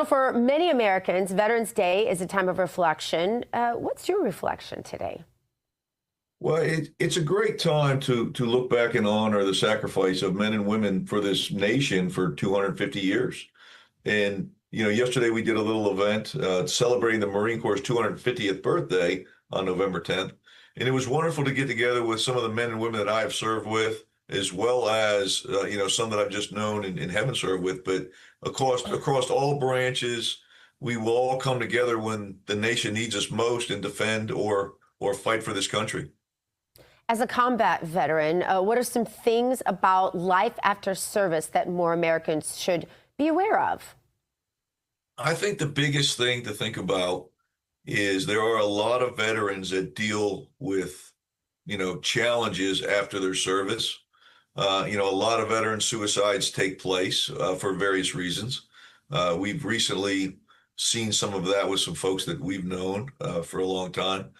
Colonel, for many Americans, Veterans Day is a time of reflection. What's your reflection today? Well, it's a great time to look back and honor the sacrifice of men and women for this nation for 250 years. And, yesterday we did a little event celebrating the Marine Corps' 250th birthday on November 10th. And it was wonderful to get together with some of the men and women that I have served with, as well as, some that I've just known and haven't served with. But across all branches, we will all come together when the nation needs us most and defend or fight for this country. As a combat veteran, what are some things about life after service that more Americans should be aware of? I think the biggest thing to think about is there are a lot of veterans that deal with, challenges after their service. A lot of veteran suicides take place for various reasons. We've recently seen some of that with some folks that we've known for a long time.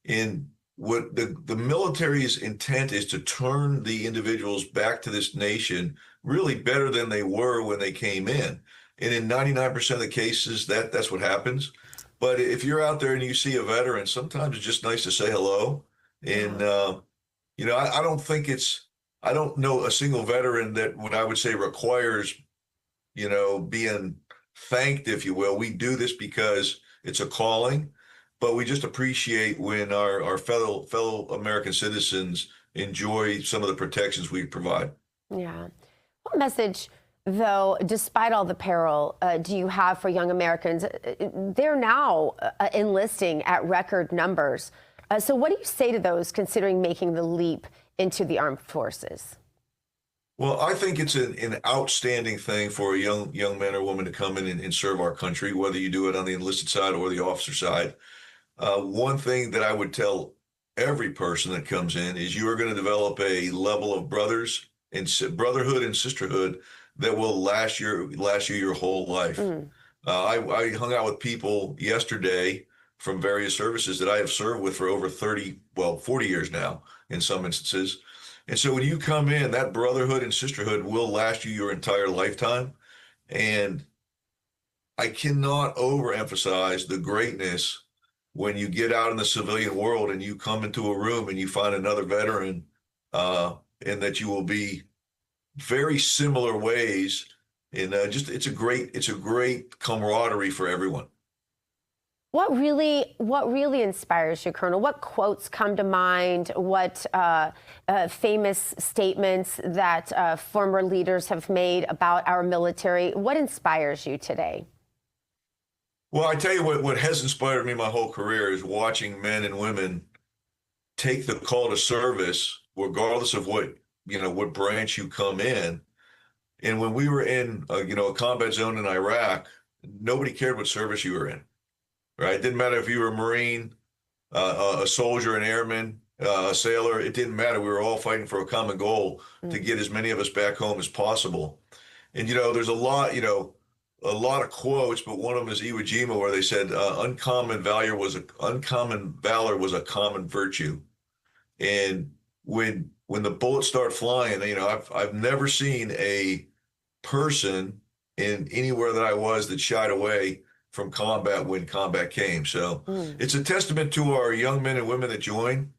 And what the military's intent is to turn the individuals back to this nation really better than they were when they came in. And in 99% of the cases, that's what happens. But if you're out there and you see a veteran, sometimes it's just nice to say hello. And, I don't know a single veteran that what I would say requires, being thanked, if you will. We do this because it's a calling, but we just appreciate when our fellow American citizens enjoy some of the protections we provide. Yeah. What message, though, despite all the peril, do you have for young Americans? They're now enlisting at record numbers. So what do you say to those considering making the leap into the armed forces? Well, I think it's an outstanding thing for a young man or woman to come in and serve our country, whether you do it on the enlisted side or the officer side. One thing that I would tell every person that comes in is you are going to develop a level of brotherhood and sisterhood that will last you your whole life. I hung out with people yesterday from various services that I have served with for over 40 years now in some instances. And so when you come in, that brotherhood and sisterhood will last you your entire lifetime. And I cannot overemphasize the greatness when you get out in the civilian world and you come into a room and you find another veteran, and that you will be very similar ways. And it's a great camaraderie for everyone. What really inspires you, Colonel? What quotes come to mind? What famous statements that former leaders have made about our military? What inspires you today? Well, I tell you what has inspired me my whole career is watching men and women take the call to service, regardless of what branch you come in. And when we were in, a combat zone in Iraq, nobody cared what service you were in. Right? It didn't matter if you were a Marine, a soldier, an airman, a sailor. It didn't matter. We were all fighting for a common goal to get as many of us back home as possible. And, there's a lot of quotes, but one of them is Iwo Jima, where they said, uncommon valor was a common virtue. And when the bullets start flying, I've never seen a person in anywhere that I was that shied away from combat when combat came. So it's a testament to our young men and women that join.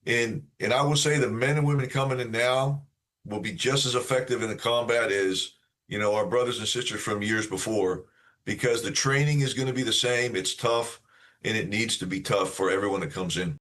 And I will say the men and women coming in now will be just as effective in the combat as, our brothers and sisters from years before, because the training is going to be the same. It's tough, and it needs to be tough for everyone that comes in.